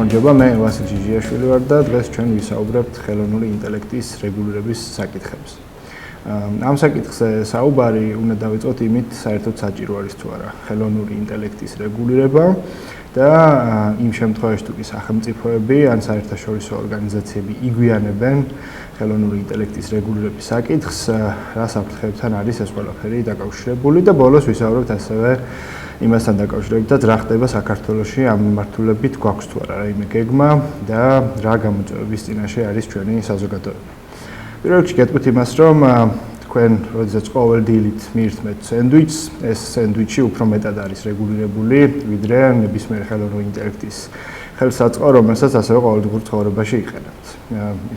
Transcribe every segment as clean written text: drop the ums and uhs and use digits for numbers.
გამარჯობა, მე ვასილ ჯიჟიაშვილი ვარ და დღეს ჩვენ ვისაუბრებთ ხელოვნური ინტელექტის რეგულირების საკითხებზე. ამ საკითხზე საუბარი უნდა დავიწყოთ იმით, საერთოდ საჭირო არის თუ არა ხელოვნური ინტელექტის რეგულირება და იმ შემთხვევაში თუ კი სახელმწიფოები ან საერთაშორისო ორგანიზაციები იგვიანებენ ხელოვნური ინტელექტის რეგულირების საკითხს, რა საფრთხეებთან არის ეს ყველაფერი დაკავშირებული და ბოლოს ვისაუბრებთ ასევე იმასთან დაკავშირებითაც რა ხდება საქართველოში ამ მიმართულებით გვაქვს თუ არა რაიმე გეგმა და რა გამოწვევების წინაშე არის ჩვენი საზოგადოება. პირველ რიგში გეტყვით იმას, რომ თქვენ როდესაც ყოველ დილით მიირთმევთ სენდვიჩს, ეს სენდვიჩი უფრო მეტად არის რეგულირებული, ვიდრე ნებისმიერი ხელოვნური ინტელექტის ხელსაწყო, რომელსაც ასევე ყოველდღიურ ცხოვრებაში იყენებთ.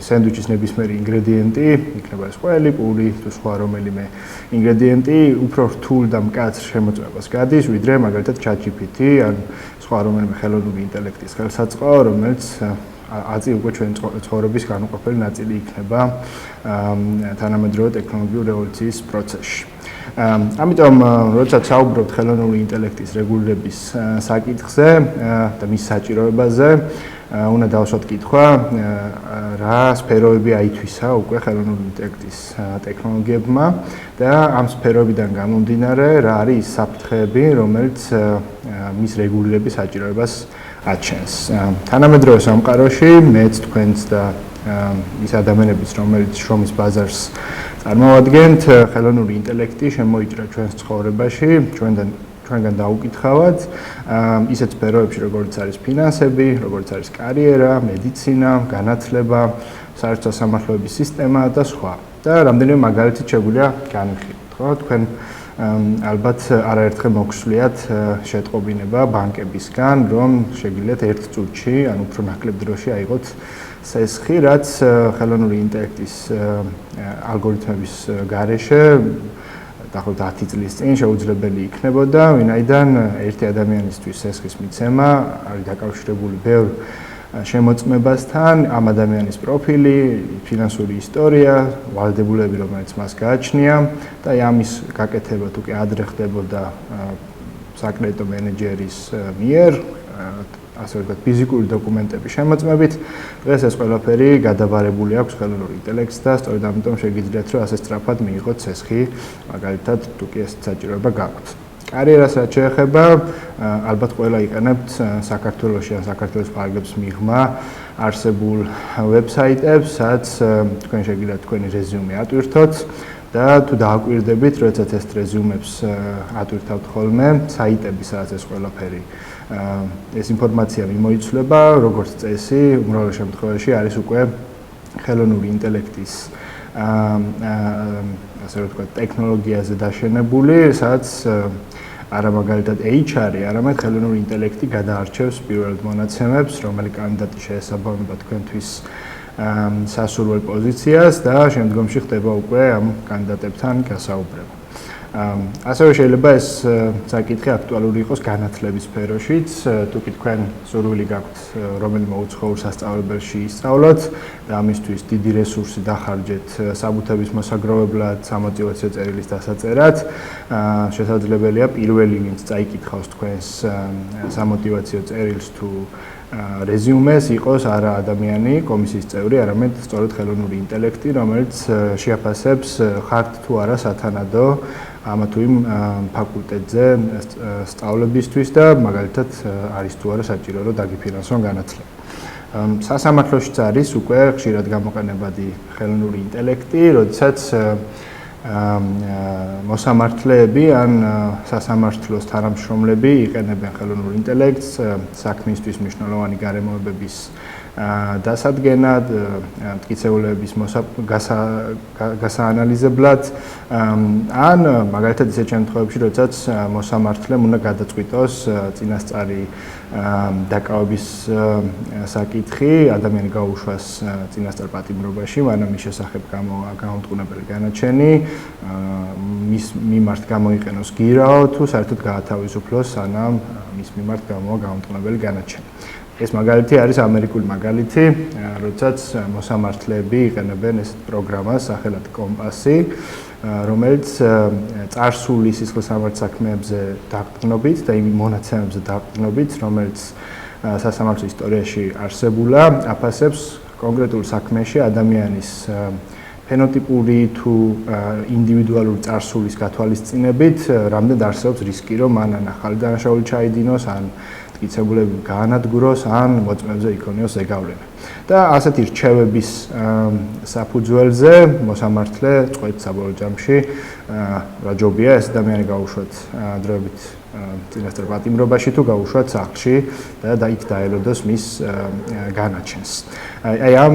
სენდვიჩის ნებისმიერი ინგრედიენტი, იქნება ეს ყველი, პური თუ სხვა რომელიმე ინგრედიენტი, უფრო რთულ და მკაცრ შემოწმებას გადის, ვიდრე მაგალითად ChatGPT ან სხვა რომელიმე ხელოვნური ინტელექტის ხელსაწყო, რომელიც აწი უკვე ჩვენი ცხოვრების განუყოფელი ნაწილი იქნება თანამედროვე ტექნოლოგიურ რევოლუციის პროცესში. ამიტომ, როდესაც საუბრობთ ხელოვნური ინტელექტის რეგულირების საკითხზე და მის საჭიროებაზე, უნდა დავსვათ კითხვა, რა სფეროები აითვისა უკვე ხელოვნური ინტელექტის ტექნოლოგიებმა და ამ სფეროებიდან გამომდინარე, რა არის ის საფრთხეები, რომელიც მის რეგულირების საჭიროებას აჩენს. თანამედროვე სამყაროში მეც თქვენც და ის ადამიანებიც, რომელიც შრომის ბაზარს წარმოვადგენთ, ხელოვნური ინტელექტი შემოიჭრა ჩვენს ცხოვრებაში, ჩვენგან დაუკითხავად, ისეთ სფეროებში, როგორც არის ფინანსები, როგორც არის კარიერა, მედიცინა, განათლება, საერთო სასამართლოების სისტემა და სხვა. და რამდენიმე მაგალითით შეგვიძლია განვიხილოთ, ხო? თქვენ ალბათ არაერთხელ მოგსვლიათ შეტყობინება ბანკებისგან, რომ შეგიძლიათ ერთ წუთში, ან უფრო ნაკლებ დროში აიღოთ სესხი, რაც ხელოვნური ინტელექტის ალგორითმების გარეშე დაახლოებით 10 წლის წინ შეუძლებელი იქნებოდა, ვინაიდან ერთი ადამიანისთვის სესხის მიცემა არის დაკავშირებული ბევრ შემოწმებასთან, ამ ადამიანის პროფილი, ფინანსური ისტორია, ვალდებულები, რომელიც მას გააჩნია და ამის გაკეთება თუ კი ადრე ხდებოდა საკრედიტო მენეჯერის მიერ, ასე ვთქვათ, ფიზიკური დოკუმენტების შემოწმებით, დღეს ეს ყველაფერი გადაბარებული აქვს ხელოვნურ ინტელექტს და სწორედ ამიტომ შეგიძლიათ, რომ ასე სწრაფად მიიღოთ სესხი, მაგალითად, თუ კი ეს საჭიროება გაქვთ. კარიერას რაც შეეხება, ალბათ ყველა იყენებთ საქართველოში ან საქართველოს ფარგლებს მიღმა არსებულ ვებსაიტებს, სადაც თქვენ შეგიძლიათ თქვენი რეზიუმე ატვირთოთ და თუ დააკვირდებით, როდესაც ეს რეზიუმებს ატვირთავთ ხოლმე, საიტები, სადაც ეს ყველაფერი ეს ინფორმაცია მიმოიცვლება, როგორც წესი, უმრავლეს შემთხვევაში არის უკვე ხელოვნური ინტელექტის ასე ვთქვათ, ტექნოლოგიაზე დაშენებული, სადაც არა მაგალითად HR-ი, არამედ ხელოვნური ინტელექტი გადაარჩევს პირველად მონაცემებს, რომელი კანდიდატი შეესაბამება თქვენთვის სასურველ პოზიციას და შემდგომში ხდება უკვე ამ კანდიდატებთან გასაუბრება. ასევე შეიძლება ეს საკითხი აქტუალური იყოს განათლების სფეროშიც, თუ კი თქვენ სურვილი გაქვთ რომელიმე უცხოურ სასწავლებელში ისწავლოთ და ამისთვის დიდი რესურსი დახარჯეთ საბუთების მოსაგროვებლად, სამოტივაციო წერილის დასაწერად, შესაძლებელია პირველი, ვინც წაიკითხავს თქვენს სამოტივაციო წერილს თუ რეზიუმეს იყოს არა ადამიანი, კომისიის წევრი, არამედ სწორედ ხელოვნური ინტელექტი, რომელიც შეაფასებს ხართ თუ არა სათანადო ამ თუ იმ ფაკულტეტზე სწავლებისთვის და მაგალითად არის თუ არა საჭირო რომ დაგიფინანსონ განათლება. სასამართლოშიც არის უკვე ხშირად გამოყენებადი ხელოვნური ინტელექტი, როდესაც მოსამართლეები ან სასამართლოს თანამშრომლები იყენებენ ხელოვნურ ინტელექტს საქმისთვის მნიშვნელოვანი გარემოებების დასადგენად, მტკიცებულების გასაანალიზებლად, ან მაგალითად ისეთ შემთხვევებში, როდესაც მოსამართლემ უნდა გადაწყვიტოს წინასწარი დაკავების საკითხი, ადამიანი გაუშვას წინასწარ პატიმრობაში, მანამ მის შესახებ გამოამტყუნებელი განაჩენი, მის მიმართ გამოიყენოს გირაო თუ საერთოდ გაათავისუფლოს, სანამ მის მიმართ გამოამტყუნებელი განაჩენი. ეს მაგალითი არის ამერიკული მაგალითი, როდესაც მოსამართლეები იყენებენ ეს პროგრამას სახელად კომპასი, რომელიც წარსული სისხლისამართლ საქმეებზე დაყრდნობით და იმ მონაცემებზე დაყრდნობით, რომელიც სასამართლო ისტორიაში არსებულა, აფასებს კონკრეტულ საქმეში ადამიანის ფენოტიპური თუ ინდივიდუალური წარსულის გათვალისწინებით, რამდენად არსებობს რისკი, რომ მან ან ახალი დანაშაული ჩაიდინოს, ან მტკიცებულები გაანადგუროს, ან მოწმეებზე იქონიოს ზეგავლენა. და ასეთი რჩევების საფუძველზე მოსამართლე წყვეტს საბოლოო ჯამში რა ჯობია ეს ადამიანი გაუშვათ დროებით წინასწარ პატიმრობაში თუ გაუშვათ სახლში და იქ დაელოდოს მის განაჩენს. აი ამ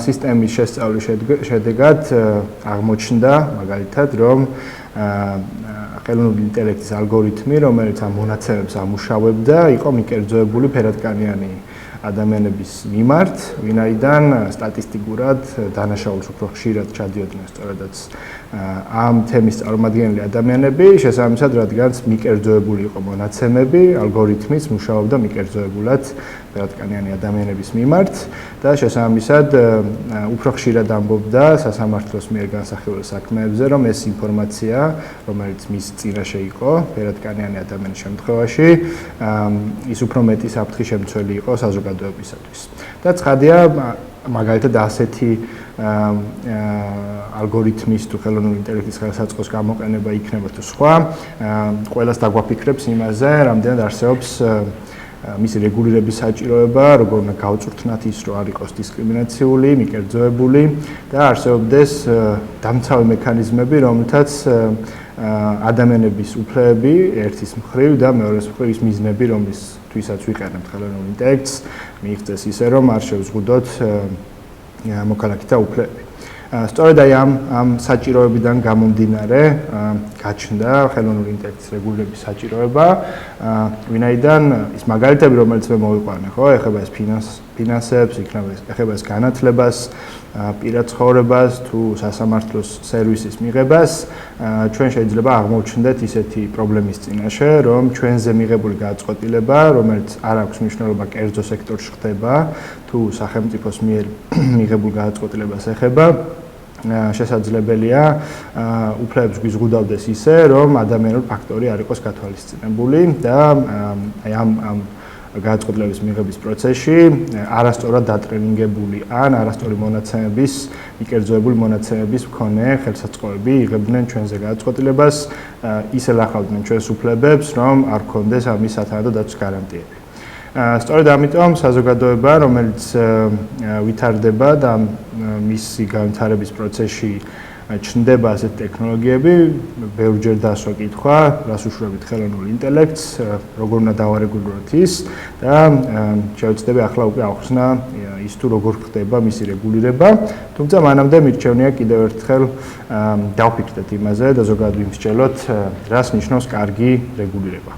სისტემის შესწავლის შედეგად აღმოჩნდა მაგალითად რომ ხელოვნური ინტელექტის ალგორითმი, რომელიც ამ მონაცემებს ამუშავებდა, იყო მიკერძოებული ფერადკანიანი ადამიანების მიმართ, ვინაიდან სტატისტიკურად დანაშაულს უფრო ხშირად ჩადიოდნენ სწორედაც ამ თემის წარმომადგენელი ადამიანები, შესაბამისად, რადგანაც მიკერძოებული იყო მონაცემები, ალგორითმიც მუშაობდა მიკერძოებულად ფერადკანიანი ადამიანების მიმართ და შესაბამისად უფრო ხშირად ამბობდა სასამართლოს მიერ განსახილველ საქმეებზე, რომ ეს ინფორმაცია, რომელიც მის წინაშე იყო ფერადკანიანი ადამიანის შემთხვევაში, ის უფრო მეტი საფრთხის შემცველი იყო საზოგადოებისათვის. და ცხადია, მაგალითად ასეთი ალგორითმის თუ ხელოვნური ინტელექტის ხელსაწყოს გამოყენება იქნება თუ სხვა, ყველას დაგვაფიქრებს იმაზე, რამდენად არსებობს მისი რეგულირების საჭიროება, როგორ უნდა გავწვრთნათ ის, რომ არ იყოს დისკრიმინაციული, მიკერძოებული და არსებობდეს დამცავი მექანიზმები, რომელთაც ადამიანების უფლებები ერთის მხრივ და მეორეს მხრივ ის მიზნები, რომლისთვისაც ვიყენებთ ხელოვნურ ინტელექტს, მიიღწეს ისე, რომ არ შევზღუდოთ მოქალაქეთა უფლებები. სწორედ აი ამ საჭიროებიდან გამომდინარე გაჩნდა ხელოვნური ინტელექტის რეგულირების საჭიროება, ვინაიდან ის მაგალითები, რომელიც მე მოვიყვანე, ხო, ეხება ეს ფინანსებს, ეხება ეს განათლებას, პირად ცხოვრებას თუ სასამართლოს სერვისის მიღებას, ჩვენ შეიძლება აღმოვჩნდეთ ისეთი პრობლემის წინაშე, რომ ჩვენზე მიღებული გადაწყვეტილება, რომელიც არ აქვს მნიშვნელობა კერძო სექტორში ხდება, თუ სახელმწიფოს მიერ მიღებულ გადაწყვეტილებას ეხება, შესაძლებელია უფლებებს გვიზღუდავდეს ისე, რომ ადამიანური ფაქტორი არ იყოს გათვალისწინებული და აი ამ გადაწყვეტილების მიღების პროცესში არასწორად დატრენინგებული ან არასწორი მონაცემების, მიკერძოებული მონაცემების მქონე ხელსაწყოები იღებდნენ ჩვენზე გადაწყვეტილებას, ისე ლახავდნენ ჩვენს უფლებებს, რომ არ გქონდეს ამის სათანადო დაცვის გარანტიები. სწორედ ამიტომ საზოგადოება, რომელიც ვითარდება და მისი განვითარების პროცესში ჩნდება ასეთ ტექნოლოგიები, ბევრჯერ დაასვა კითხვა, რას უშუალოდ ხელოვნურ ინტელექტს, როგორ უნდა დავარეგულიროთ ის და შევეცდები ახლა უკვე ახსნა ის თუ როგორ ხდება მისი რეგულირება, თუმცა მანამდე მირჩევნია კიდევ ერთხელ დავფიქრდეთ იმაზე და ზოგადად ვიმსჯელოთ, რას ნიშნავს კარგი რეგულირება.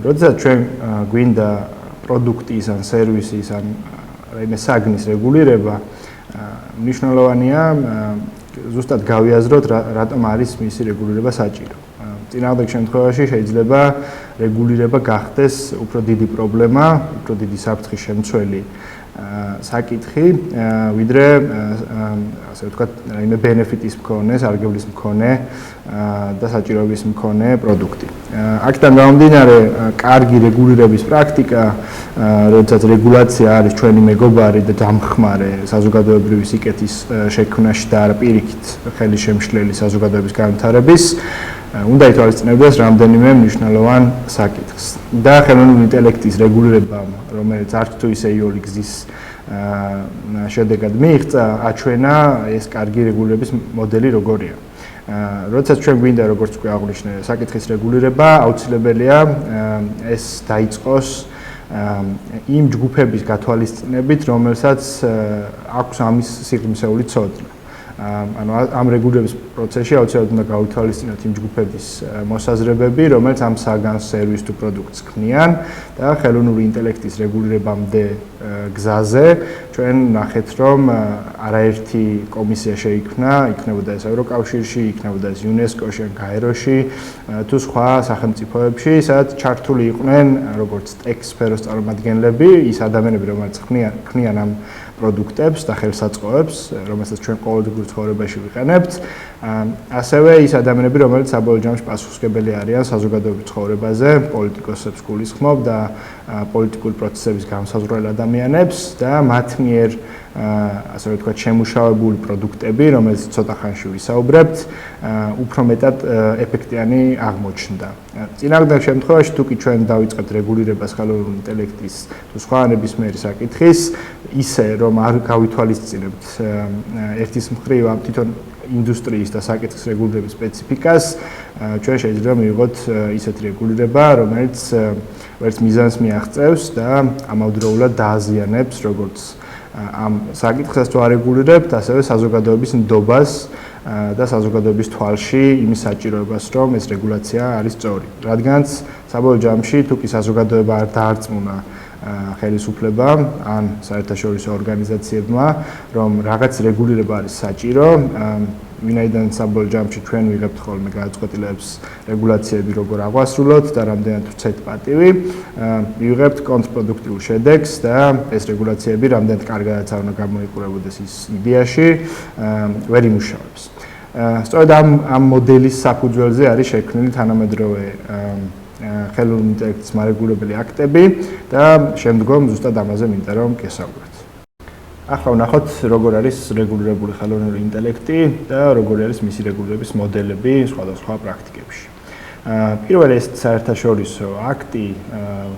როდესაც ჩვენ გვინდა პროდუქტის ან სერვისის ან რაიმე საგნის რეგულირება, მნიშვნელოვანია ზუსტად გავიაზროთ, რატომ არის მისი რეგულირება საჭირო. წინააღმდეგ შემთხვევაში შეიძლება რეგულირება გახდეს უფრო დიდი პრობლემა, უფრო დიდი საფრთხის შემცველი საკითხი, ვიდრე ასე ვთქვათ, რაიმე ბენეფიტის მქონე, სარგებლის მქონე და საჭიროების მქონე პროდუქტი. აქედან გამომდინარე, კარგი რეგულირების პრაქტიკა, როდესაც რეგულაცია არის ჩვენი მეგობარი და დამხმარე საზოგადოებრივი სიკეთის შექმნაში და არა პირიქით ხელი შემშლელი საზოგადოების განვითარების, უნდა ითვალისწინებდეს რამდენიმე მნიშვნელოვან საკითხს. და ხელოვნური ინტელექტის რეგულირება, რომელიც არც თუ ისე იოლი გზის შედეგად მიიღწა, აჩვენა ეს კარგი რეგულირების მოდელი როგორია. როდესაც ჩვენ გვინდა, როგორც უკვე აღვნიშნე, საკითხის რეგულირება, აუცილებელია ეს დაიწყოს იმ ჯგუფების გათვალისწინებით, რომელსაც აქვს ამის სიღრმისეული ცოდნა. ანუ ამ რეგულირების პროცესში აუცილებლად უნდა გავითვალისწინოთ იმ ჯგუფების მოსაზრებები, რომელიც ამ საგანს, სერვისს თუ პროდუქტს ქმნიან და ხელოვნური ინტელექტის რეგულირებამდე გზაზე ჩვენ ნახეთ, რომ არაერთი კომისია შეიქმნა, იქნებოდა ეს ევროკავშირში, იქნებოდა ეს იუნესკოში, გაეროში თუ სხვა სახელმწიფოებში, სადაც ჩართული იყვნენ როგორც ტექ სფეროს წარმომადგენლები, ის ადამიანები, რომლებიც ქმნიან ამ პროდუქტებს და ხელსაწყოებს, რომელსაც ჩვენ ყოველდღიურ ცხოვრებაში ვიყენებთ. ასევე ის ადამიანები, რომელიც საბოლოო ჯამში პასუხისმგებელი არიან საზოგადოების ცხოვრებაზე, პოლიტიკოსებს გულისხმობ და პოლიტიკური პროცესების განსაზღვრელ ადამიანებს და მათ მიერ ასე ვთქვათ, შემუშავებული პროდუქტები, რომელიც ცოტა ხანში ვისაუბრებთ, უფრო მეტად ეფექტიანი აღმოჩნდა. წინააღმდეგ შემთხვევაში, თუკი ჩვენ დავიწყებთ რეგულირებას ხელოვნური ინტელექტის თუ სხვა ნებისმიერი საკითხის, ისე რომ არ გავითვალისწინებთ ერთის მხრივ ამ თვითონ ინდუსტრიის და საკითხის რეგულირების სპეციფიკას, ჩვენ შეიძლება მივიღოთ ისეთი რეგულირება, რომელიც ვერც მიზანს მიაღწევს და ამავდროულად დააზიანებს როგორც ამ საკითხს თუ არეგულირებთ, ასევე საზოგადოების ნდობას და საზოგადოების თვალში იმის საჭიროებას, რომ ეს რეგულაცია არის სწორი. რადგანაც საბოლოო ჯამში თუკი საზოგადოება არ დაარწმუნა ხელისუფლებამ ან საერთაშორისო ორგანიზაციებმა, რომ რაღაც რეგულირება არის საჭირო, ვინაიდან საბოლოო ჯამში ჩვენ ვიღებთ ხოლმე გადაწყვეტილებას რეგულაციები როგორ აღვასრულოთ და რამდენად ვცეთ პატივი, ვიღებთ კონტრპროდუქტიულ შედეგს და ეს რეგულაციები რამდენად კარგადაც არ უნდა გამოიყურებოდეს ის იდეაში, ვერ იმუშავებს. სწორედ ამ მოდელის საფუძველზე არის შექმნილი თანამედროვე ხელოვნური ინტელექტის მარეგულირებელი აქტები და შემდგომ ზუსტად ამაზე მინდა რომ გესაუბროთ. ახლა ვნახოთ როგორ არის რეგულირებული ხელოვნური ინტელექტი და როგორი არის მისი რეგულირების მოდელები სხვადასხვა პრაქტიკებში. პირველი ეს საერთაშორისო აქტი,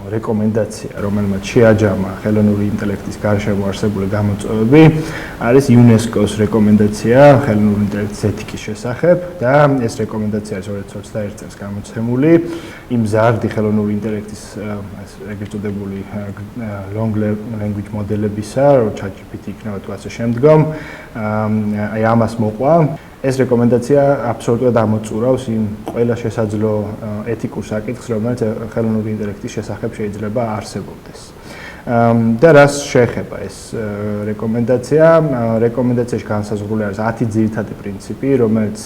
რეკომენდაცია, რომელმაც შეაჯამა ხელოვნური ინტელექტის გარშემო არსებული გამოწვევები, არის იუნესკოს რეკომენდაცია ხელოვნური ინტელექტის ეთიკის შესახებ და ეს რეკომენდაცია არის 2021 წელს გამოცემული იმ ზარდი ხელოვნური ინტელექტის ეგრეთ წოდებული long language მოდელებისა, რომ ChatGPT იქნება თუ ასე შემდგომ, აი ამას მოყვა. ეს რეკომენდაცია აბსოლუტურად ამოწურავს იმ ყველა შესაძლო ეთიკურ საკითხს, რომელიც ხელოვნური ინტელექტის შესახებ შეიძლება არსებობდეს. და რას შეეხება ეს რეკომენდაცია? რეკომენდაციაში განსაზღვრული არის 10 ძირითადი პრინციპი, რომელიც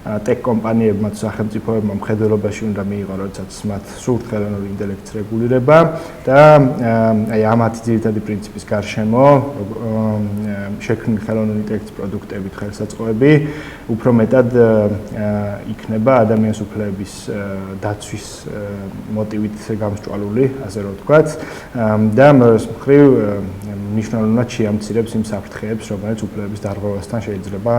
ტექ კომპანიებმა თუ სახელმწიფოებმა მხედველობაში უნდა მიიღონ, როდესაც მათ სურთ ხელოვნური ინტელექტის რეგულირება და აი ამ 10 ძირითადი პრინციპის გარშემო შექმნილი ხელოვნური ინტელექტის პროდუქტები თუ ხელსაწყოები უფრო მეტად იქნება ადამიანის უფლებების დაცვის მოტივით გამსჭვალული, ასე რომ ვთქვათ, და მეორე მხრივ მნიშვნელოვნად შეამცირებს იმ საფრთხეებს, რომელიც უფლებების დარღვევასთან შეიძლება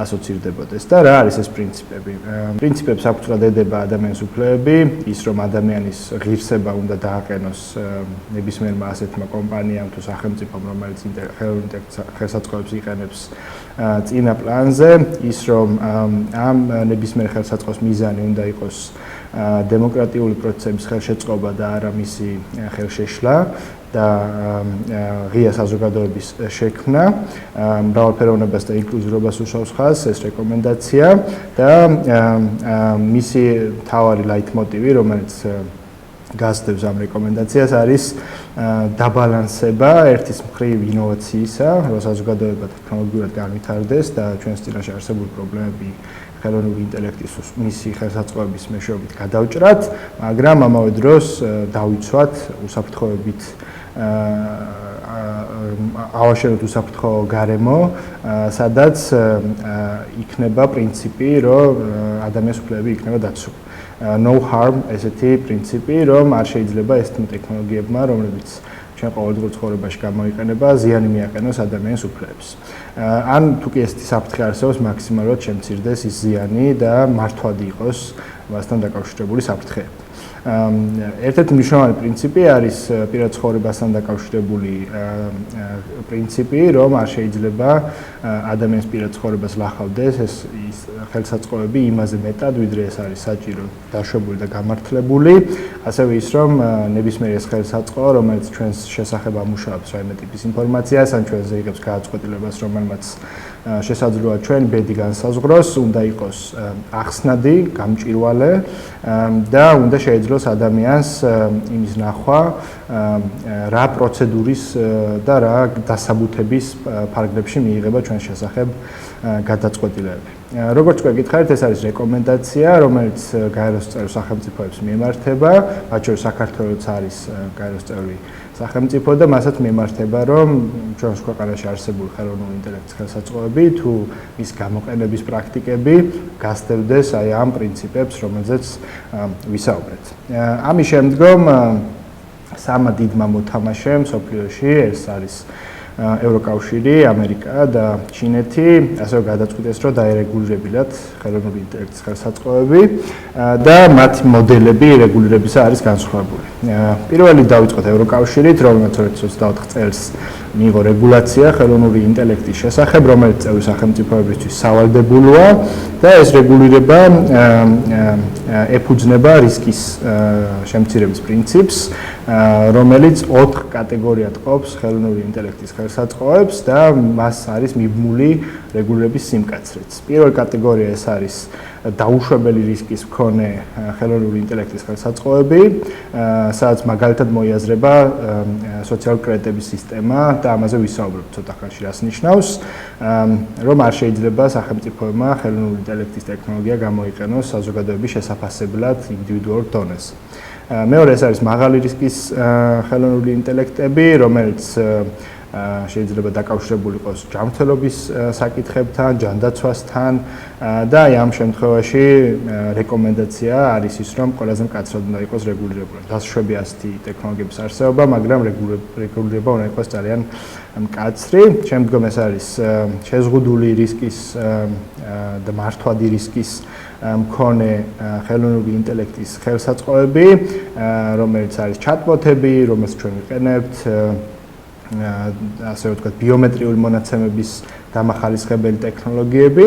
ასოცირდებოდეს. და რა არის ეს პრინციპები? პრინციპებს საფუძვლად ედება ადამიანის უფლებები, ის რომ ადამიანის ღირსება უნდა დააყენოს ნებისმიერმა ასეთმა კომპანიამ თუ სახელმწიფომ, რომელიც ხელოვნურ ხელსაწყოებს იყენებს წინა პლანზე, ის რომ ამ ნებისმიერ ხელსაწყოს მიზანი უნდა იყოს დემოკრატიული პროცესების ხელშეწყობა და არა მისი ხელშეშლა და ღია საზოგადოების შექმნა, მრავალფეროვნებას და ინკლუზიურობას უშავს ხაზს ეს რეკომენდაცია და მისი მთავარი ლაითმოტივი, რომელიც გასდევს ამ რეკომენდაციას, არის დაბალანსება ერთის მხრივ ინოვაციისა, რომ საზოგადოება ტექნოლოგიურად განვითარდეს და ჩვენს წინაშე არსებული პრობლემები ხელოვნური ინტელექტის მისი ხელსაწყოების მეშვეობით გადავჭრათ, მაგრამ ამავე დროს დავიცვათ უსაფრთხოებით ავაშენოთ უსაფრთხო გარემო, სადაც იქნება პრინციპი, რომ ადამიანის უფლებები იქნება დაცული. No harm ესეთი პრინციპი, რომ არ შეიძლება ეს ტექნოლოგიებმა, რომლებიც ჩვენ ყოველდღიურ ცხოვრებაში გამოიყენება, ზიანი მიაყენოს ადამიანის უფლებებს. ან თუკი ესეთი საფრთხე არსებობს, მაქსიმალურად შემცირდეს ის ზიანი და მართვადი იყოს მასთან დაკავშირებული საფრთხეები. ერთ-ერთი მნიშვნელოვანი პრინციპი არის პირად ცხოვრებასთან დაკავშირებული პრინციპი, რომ არ შეიძლება ადამიანის პირად ცხოვრებას ლახავდეს ეს ხელსაწყოები იმაზე მეტად, ვიდრე ეს არის საჭირო, დაშვებული და გამართლებული, ასევე ის, რომ ნებისმიერი ეს ხელსაწყო, რომელიც ჩვენს შესახებ ამუშავებს რაიმე ტიპის ინფორმაციას, ან ჩვენზე იღებს გადაწყვეტილებას, რომელმაც შესაძლოა ჩვენ ბედი განსაზღვროს, უნდა იყოს ახსნადი, გამჭვირვალე და უნდა შეეძლოს ადამიანს იმის ნახვა, რა პროცედურის და რა დასაბუთების ფარგლებში მიიღება ჩვენს შესახებ გადაწყვეტილებები. როგორც გვეკითხარით, ეს არის რეკომენდაცია, რომელიც გაეროს წევრ სახელმწიფოებს მიემართება, მათ შორის საქართველოც არის გაეროს წევრი სახელმწიფო და მასაც მიმართება, რომ ჩვენს ქვეყანაში არსებული ხელოვნური ინტელექტის ხელსაწყოები თუ ის გამოყენების პრაქტიკები გასდევდეს აი ამ პრინციპებს, რომელზეც ვისაუბრეთ. ამის შემდგომ სამა დიდმა მოთამაშემ მსოფლიოში ეს არის ევროკავშირი, ამერიკა და ჩინეთი ასევე გადაწყვიტეს, რომ დაერეგულირებინათ ხელოვნური ინტელექტის ხელსაწყოები და მათი მოდელები რეგულირებისა არის განსხვავებული. პირველი დავიწყოთ ევროკავშირით, რომელიც 2024 წელს მიიღო რეგულაცია ხელოვნური ინტელექტის შესახებ, რომელიც წევრი სახელმწიფოებისთვის სავალდებულოა და ეს რეგულირება ეფუძნება რისკის შემცირების პრინციპს, რომელიც 4 კატეგორიად ყოფს ხელოვნური ინტელექტის ხელსაწყოებს და მას არის მიბმული რეგულირების სიმკაცრეც. პირველი კატეგორია ეს არის დაუშვებელი რისკის მქონე ხელოვნური ინტელექტის ხელსაწყოები, სადაც მაგალითად მოიაზრება სოციალური კრედიტების სისტემა და ამაზე ვისაუბრებ ცოტა ხანში, რას ნიშნავს, რომ არ შეიძლება სახელმწიფოებმა ხელოვნური ინტელექტის ტექნოლოგია გამოიყენოს საზოგადოების შესაფასებლად ინდივიდუალურ დონეზე. მეორე ეს არის მაღალი რისკის ხელოვნური ინტელექტები, რომელიც შეიძლება დაკავშირებული იყოს ჯანმრთელობის საკითხებთან, ჯანდაცვასთან და ამ შემთხვევაში რეკომენდაცია არის ის, რომ ყველაზე მკაცრად უნდა იყოს რეგულირებული. დასშვები ასეთი ტექნოლოგიების არსებობა, მაგრამ რეგულირება უნდა იყოს ძალიან მკაცრი. შემდგომ ეს არის შეზღუდული რისკის და მართვადი რისკის მქონე ხელოვნური ინტელექტის ხელსაწყოები, რომელიც არის ჩატბოტები, რომელსაც ჩვენ ვიყენებთ ასე ვთქვათ, ბიომეტრიული მონაცემების დამახალისხებელი ტექნოლოგიები,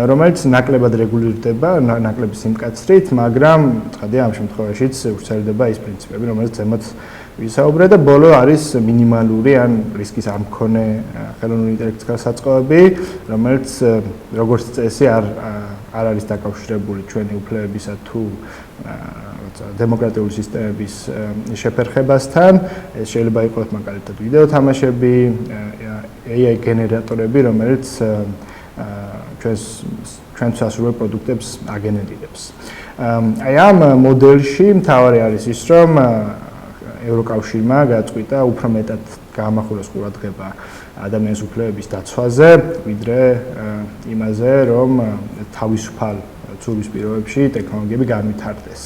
რომელიც ნაკლებად რეგულირდება, ნაკლები სიმკაცრით, მაგრამ ცხადია ამ შემთხვევაშიც ვრცელდება ის პრინციპები, რომელიც ზემოთ ვისაუბრე და ბოლო არის მინიმალური ან რისკის არ მქონე ხელოვნური ინტელექტის ხელსაწყოები, რომელიც როგორც წესი არ არის დაკავშირებული ჩვენი უფლებებისა თუ დემოკრატიული სისტემების შეფერხებასთან. ეს შეიძლება იყოს მაგალითად ვიდეო თამაშები, AI გენერატორები, რომელიც ჩვენს ასურველ პროდუქტებს აგენერირებს. აი ამ მოდელში მთავარი არის ის, რომ ევროკავშირმა გაწყვიტა უფრო მეტად გაამახვილოს ყურადღება ადამიანის უფლებების დაცვაზე, ვიდრე იმაზე, რომ თავისუფალ ცურვის პირობებში ტექნოლოგიები განვითარდეს.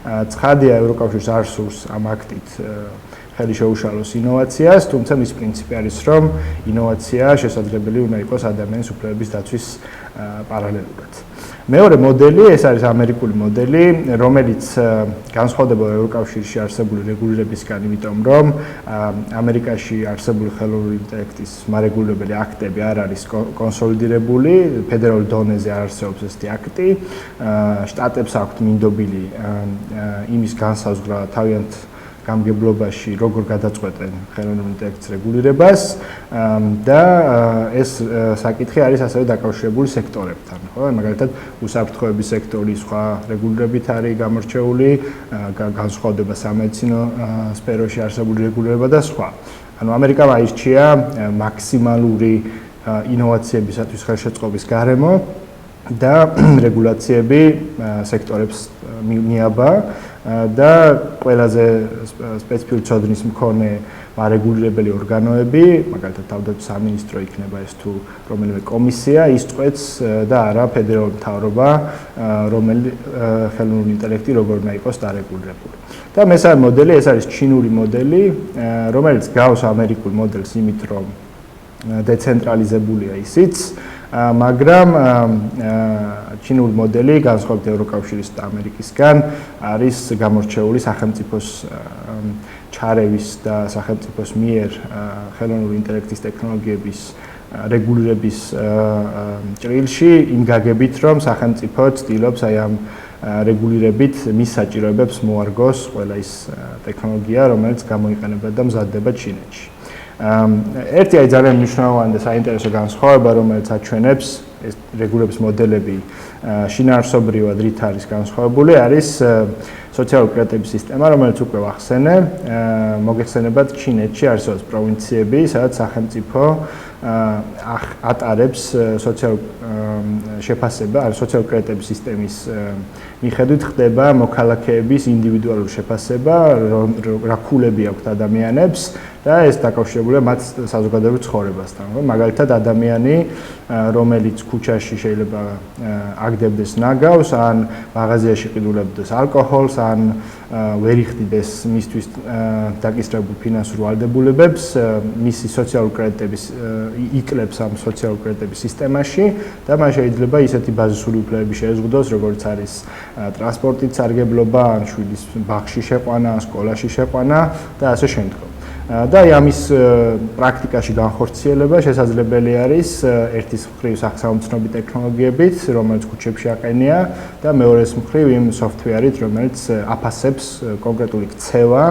ცხადია, ევროკავშირს არ სურს ამ აქტით ხელი შეუშალოს ინოვაციას, თუმცა მის პრინციპი არის, რომ ინოვაცია შესაძლებელი უნდა იყოს ადამიანის უფლებების დაცვის პარალელურად. მეორე მოდელი, ეს არის ამერიკული მოდელი, რომელიც განსხვავდება ევროკავშირში არსებული რეგულირებისგან, იმიტომ რომ ამერიკაში არსებული ხელოვნური ინტელექტის მარეგულირებელი აქტები არ არის კონსოლიდირებული, ფედერალურ დონეზე არ არსებობს ესეთი აქტი, შტატებს აქვთ მინდობილი იმის განსაზღვრა თავიანთ გამგებლობაში, როგორ გადაწყვეტენ ხელოვნური ინტელექტის რეგულირებას და ეს საკითხი არის ასევე დაკავშირებული სექტორებთან, ხო? მაგალითად, უსაფრთხოების სექტორი სხვა რეგულირებით არის გამორჩეული, განსხვავდება სამედიცინო სფეროში არსებული რეგულირება და სხვა. ანუ ამერიკამ აირჩია მაქსიმალური ინოვაციებისათვის ხელშეწყობის გარემო და რეგულაციები სექტორებს მიაბა და ყველაზე სპეციფიკური ცოდნის მქონე მარეგულირებელი ორგანოები, მაგალითად თავდაცვის სამინისტრო იქნება ეს თუ რომელიმე კომისია, ის წყვეტს და არა ფედერალური მთავრობა, რომელი ხელოვნური ინტელექტი როგორ უნდა იყოს დარეგულირებული. და მესამე მოდელი, ეს არის ჩინური მოდელი, რომელიც გავს ამერიკულ მოდელს იმით, რომ დეცენტრალიზებულია ისიც, მაგრამ ჩინური მოდელი განსხვავებით ევროკავშირის და ამერიკისგან არის გამორჩეული სახელმწიფოს ჩარევის და სახელმწიფოს მიერ ხელოვნური ინტელექტის ტექნოლოგიების რეგულირების ჭრილში იმ გაგებით, რომ სახელმწიფო ცდილობს აი ამ რეგულირებით მის საჭიროებებს მოარგოს ყველა ის ტექნოლოგია, რომელიც გამოიყენება და მზადდება ჩინეთში. ერთი აი ძალიან მნიშვნელოვანი და საინტერესო განსხვავება, რომელიც აჩვენებს ეს რეგულირების მოდელები შინაარსობრივად რით არის განსხვავებული, არის სოციალური კრედიტების სისტემა, რომელიც უკვე ვახსენე, მოგეხსენებათ ჩინეთში არსებობს პროვინციები, სადაც სახელმწიფო ატარებს სოციალურ შეფასება, სოციალურ კრედიტების სისტემის მიხედვით ხდება მოქალაქეების ინდივიდუალური შეფასება, რა ქულები აქვთ ადამიანებს და ეს დაკავშირებულია მათ საზოგადოებრივ ცხოვრებასთან. მაგალითად, ადამიანი, რომელიც ქუჩაში შეიძლება აგდებდეს ნაგავს, ან მაღაზიაში ყიდულებდეს ალკოჰოლს, ან ვერ იხდიდეს მისთვის დაკისრებულ ფინანსურ ვალდებულებებს, მისი სოციალური კრედიტების იკლებს ამ სოციალურ კრედიტების სისტემაში და მას შეიძლება ისეთი ბაზისური უფლებები შეეზღუდოს, როგორც არის ტრანსპორტით სარგებლობა, ან შვილის ბაღში შეყვანა, სკოლაში შეყვანა და ასე შემდგომ. და ამის პრაქტიკაში განხორციელება შესაძლებელი არის ერთის მხრივ სახსაუცნობი ტექნოლოგიებით, რომელიც ქუჩებში აყენია და მეორეს მხრივ იმ სოფტვერით, რომელიც აფასებს კონკრეტული ქცევა,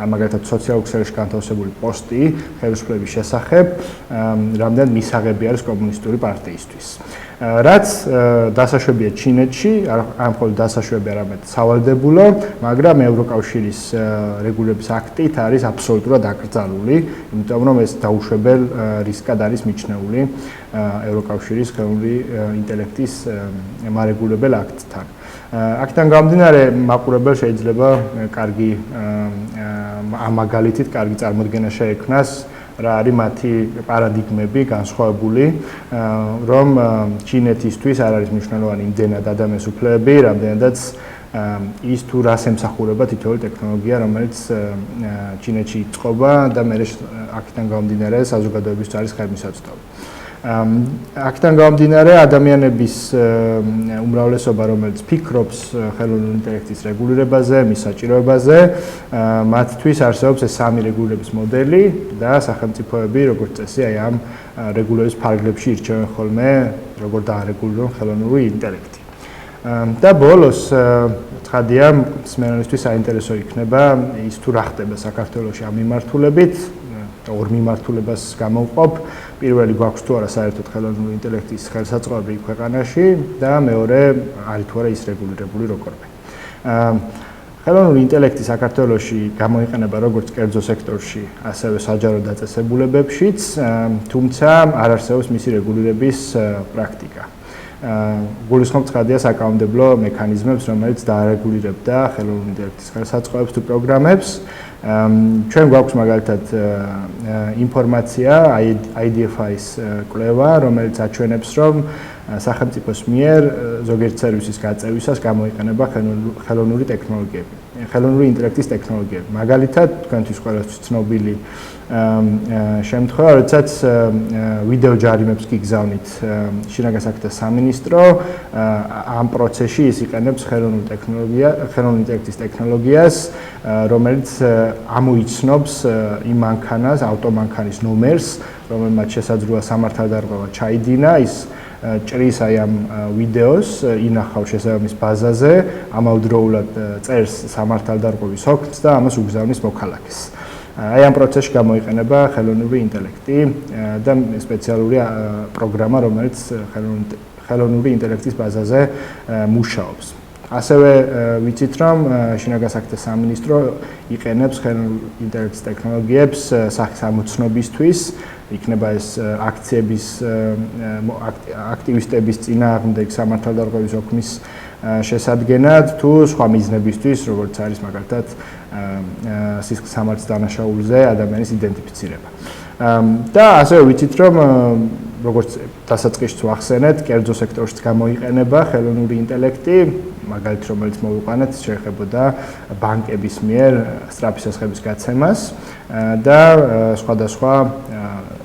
მაგალითად სოციალურ ქსელში განთავსებული პოსტი ხელისუფლების შესახებ, რამდენად მისაღები არის კომუნისტური პარტიისთვის. რაც დასაშვებია ჩინეთში, არ მხოლოდ დასაშვები, არამედ სავალდებულო, მაგრამ ევროკავშირის რეგულირების აქტით არის აბსოლუტურად აკრძალული, იმიტომ რომ ეს დაუშვებელ რისკად არის მიჩნეული ევროკავშირის ხელოვნური ინტელექტის მარეგულებელ აქტთან. აქედან გამომდინარე, მაყურებელს შეიძლება კარგი ამ მაგალითით კარგი წარმოდგენა შეექმნას რა არის მათი პარადიგმები განსხვავებული, რომ ჩინეთისთვის არ არის მნიშვნელოვანი იმდენად ადამიანის უფლებები, რამდენადაც ის თუ რას ემსახურება თითოეული ტექნოლოგია, რომელიც ჩინეთში იწყობა და მერე აქედან გამომდინარე საზოგადოებისთვის არის ხელმისაწვდომი. აქედან გამომდინარე ადამიანების უმრავლესობა, რომელიც ფიქრობს ხელოვნური ინტელექტის რეგულირებაზე, მის საჭიროებაზე, მათთვის არსებობს ეს სამი რეგულირების მოდელი და სახელმწიფოები, როგორც წესი, აი ამ რეგულირების ფარგლებში ირჩევენ ხოლმე, როგორ დაარეგულირონ ხელოვნური ინტელექტი. და ბოლოს ცხადია, მსმენელისთვის საინტერესო იქნება ის თუ რა ხდება საქართველოში ამ მიმართულებით. ორ მიმართულებას გამოვყოფ. პირველი გვაქვს თუ არა საერთოდ ხელოვნური ინტელექტის ხელსაწყოები ქვეყანაში და მეორე არის თუ არა ის რეგულირებული როგორია. ხელოვნური ინტელექტი საქართველოში გამოიყენება როგორც კერძო სექტორში, ასევე საჯარო დაწესებულებებშიც, თუმცა არ არსებობს მისი რეგულირების პრაქტიკა. გულისხმობ ცხადია საკანონმდებლო მექანიზმებს, რომელიც დაარეგულირებდა ხელოვნური ინტელექტის ხელსაწყოებს თუ პროგრამებს. ჩვენ გვაქვს მაგალითად ინფორმაცია IDFI-ის კვლევა, რომელიც აჩვენებს, რომ სახელმწიფოს მიერ ზოგიერთი სერვისის გაწევისას გამოიყენება ხელოვნური ტექნოლოგიები, ხელოვნური ინტელექტის ტექნოლოგიები. მაგალითად, თქვენთვის ყველასთვის ცნობილი შემთხვევა, როდესაც ვიდეო ჯარიმებს გიგზავნით შინაგან საქმეთა სამინისტრო, ამ პროცესში ის იყენებს ხელოვნური ინტელექტის ტექნოლოგიას, რომელიც ამოიცნობს იმ მანქანას, ავტომანქანის ნომერს, რომელმაც შესაძლოა სამართალდარღვევა ჩაიდინა, ის ჭრის აი ამ ვიდეოს, ინახავს შესაბამის ბაზაზე, ამავდროულად წერს სამართალდარღვევის ოქროს და ამას უგზავნის მოქალაქეს. აი ამ პროცესში გამოიყენება ხელოვნური ინტელექტი და სპეციალური პროგრამა, რომელიც ხელოვნური ინტელექტის ბაზაზე მუშაობს. ასევე ვიცით, რომ შინაგან საქმეთა სამინისტრო იყენებს ხელოვნური ინტელექტის ტექნოლოგიებს სახელმწიფოსთვის, იქნება ეს აქციების აქტივისტების წინააღმდეგ სამართალდარღვევის ოქმის შესადგენად თუ სხვა მიზნებისთვის, როგორც არის მაგალითად სისხლის სამართლის დანაშაულზე ადამიანის იდენტიფიცირება. და ასევე ვიცით, რომ როგორც დასაწყისში ვახსენეთ, კერძო სექტორშიც გამოიყენება ხელოვნური ინტელექტი, მაგალითად, რომელიც მოვიყვანეთ, შეეხებოდა ბანკების მიერ სწრაფი სასხების გაცემას და სხვადასხვა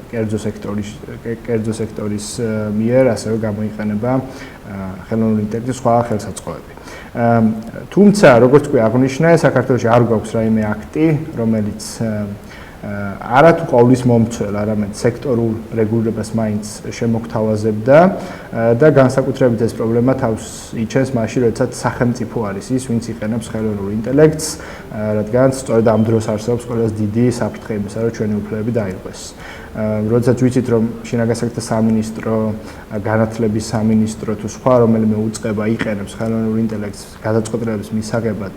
კერძო სექტორის მიერ ასევე გამოიყენება ხელოვნური ინტელექტის სხვა ხელსაწყოები. თუმცა, როგორც კი აღნიშნე, საქართველოში არ გვაქვს რაიმე აქტი, რომელიც არათუ ყოვლის მომცველ, არამედ სექტორულ რეგულირებას მაინც შემოგთავაზებდა და განსაკუთრებით ეს პრობლემა თავს იჩენს მაშინ, როდესაც სახელმწიფო არის ის, ვინც იყენებს ხელოვნურ ინტელექტს, რადგან სწორედ ამ დროს არსებობს ყველაზე დიდი საფრთხე იმისა, რომ ჩვენი უფლებები დაიღოს. როდესაც ვიცით, რომ შინაგან საქმეთა სამინისტრო, განათლების სამინისტრო თუ სხვა რომელიმე უწყება იყენებს ხელოვნურ ინტელექტს გადაწყვეტილების მისაღებად,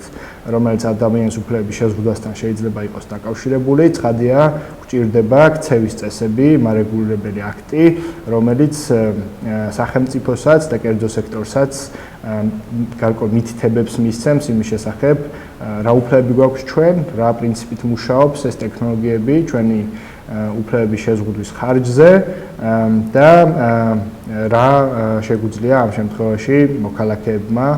რომელიც ადამიანის უფლებების შეზღუდვასთან შეიძლება იყოს დაკავშირებული, ხადია გვჭირდება ქცევის წესები, მარეგულირებელი აქტი, რომელიც სახელმწიფოსაც და კერძო სექტორსაც გარკვეულ მითითებებს მისცემს იმის შესახებ, რა უფლებები გვაქვს ჩვენ, რა პრინციპით მუშაობს ეს ტექნოლოგიები ჩვენი უფლებების შეზღუდვის ხარჯზე და რა შეგვიძლია ამ შემთხვევაში მოქალაქეებმა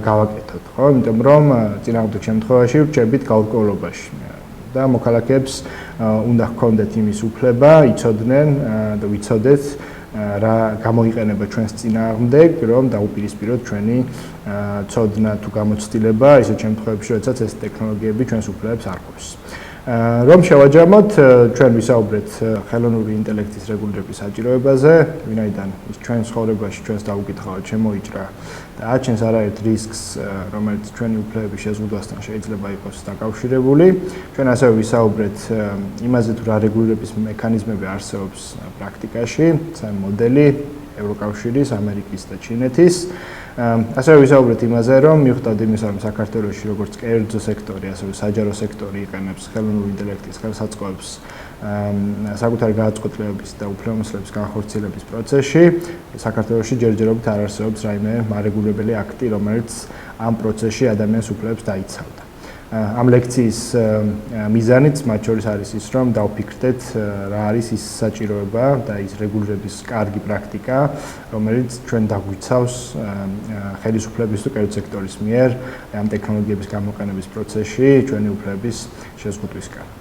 გავაკეთოთ, ხო? იმიტომ რომ წინააღმდეგ შემთხვევაში ვრჩებით გაურკვევლობაში და მოქალაქეებს უნდა ჰქონდეთ იმის უფლება, იცოდნენ და ვიცოდეთ რა გამოიყენება ჩვენს წინააღმდეგ, რომ დაუპირისპიროთ ჩვენი ცოდნა თუ გამოცდილება ისეთ შემთხვევებში, როდესაც ეს ტექნოლოგიები ჩვენს უფლებებს არ ყოფს. რომ შევაჯამოთ, ჩვენ ვისაუბრეთ ხელოვნური ინტელექტის რეგულირების საჭიროებაზე, ვინაიდან ის ჩვენ ცხოვრებაში ჩვენს დაუკითხავად შემოიჭრა და აჩენს არაერთ რისკს, რომელიც ჩვენი უფლებების შეზღუდვასთან შეიძლება იყოს დაკავშირებული. ჩვენ ასევე ვისაუბრეთ იმაზე, თუ რა რეგულირების მექანიზმები არსებობს პრაქტიკაში, მოდელი ევროკავშირის, ამერიკის და ჩინეთის. ასევე ვისაუბრეთ იმაზე, რომ მიუხედავად იმისა, რომ საქართველოში როგორც კერძო სექტორი, ასევე საჯარო სექტორი იყენებს ხელოვნური ინტელექტის ხელსაწყოებს საკუთარი გადაწყვეტილებების და უფლებამოსილების განხორციელების პროცესში, საქართველოში ჯერჯერობით არ არსებობს რაიმე მარეგულირებელი აქტი, რომელიც ამ პროცესში ადამიანის უფლებებს დაიცავდა. ამ ლექციის მიზანიც მათ შორის არის ის, რომ დავფიქრდეთ რა არის ის საჭიროება და ის რეგულირების კარგი პრაქტიკა, რომელიც ჩვენ დაგვიცავს ხელისუფლების თუ კერძო სექტორის მიერ ამ ტექნოლოგიების გამოყენების პროცესში ჩვენი უფლებების შეზღუდვისკენ.